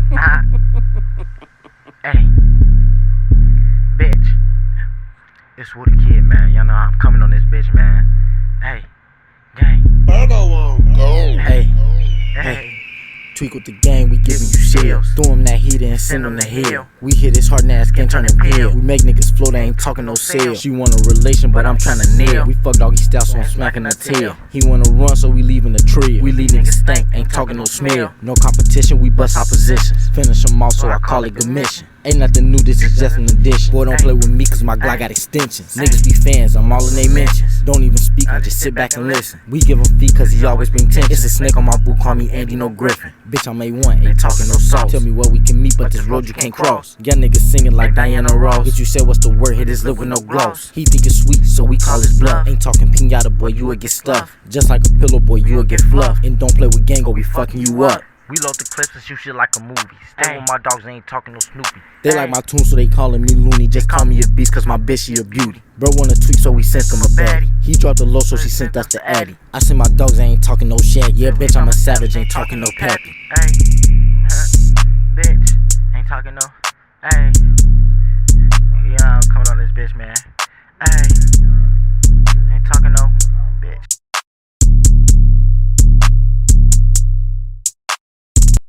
Hey, bitch. It's Woody Kid, man. Y'all know I'm coming on this bitch, man. Hey, gang. Hey. Tweak with the gang, we giving you chills. Throw him that heater and send him to hell. We hit his hard ass, can't turn him pale. We make niggas float, they ain't talking no sale. She want a relation, but I'm tryna nail. We fuck doggy style, so I'm smacking her tail. He wanna run, so we leaving the trail. We leave niggas stank, ain't talking no smell. No competition, we bust oppositions. Finish them off, so I call it good mission. Ain't nothing new, this is just an addition. Boy, don't play with me, cause my Glock got extensions. Niggas be fans, I'm all in they mentions. Don't even speak, I just sit back and listen. We give him feet, cause he always bring tension. It's a snake on my boot, call me Andy, no Griffin. Bitch, I'm A1, ain't talking no sauce. Tell me where we can meet, but this road you can't cross. Young niggas singing like Diana Ross. Bitch, you said what's the word, hit his lip with no gloss. He think it's sweet, so we call his bluff. Ain't talking pinata, boy, you will get stuffed. Just like a pillow, boy, you will get fluffed. And don't play with gang, or we fucking you up. We load the clips and shoot shit like a movie. Stay with my dogs, they ain't talking no Snoopy. They like my tune, so they calling me loony. Just call me a beast, cause my bitch, she a beauty. Bro wanna tweak, so we sent him a baddie. He dropped the low, so she sent us the addy. I said my dogs, they ain't talking no shag. Yeah, bitch, I'm a savage, ain't talking no pappy. Hey, bitch, ain't talking no, hey.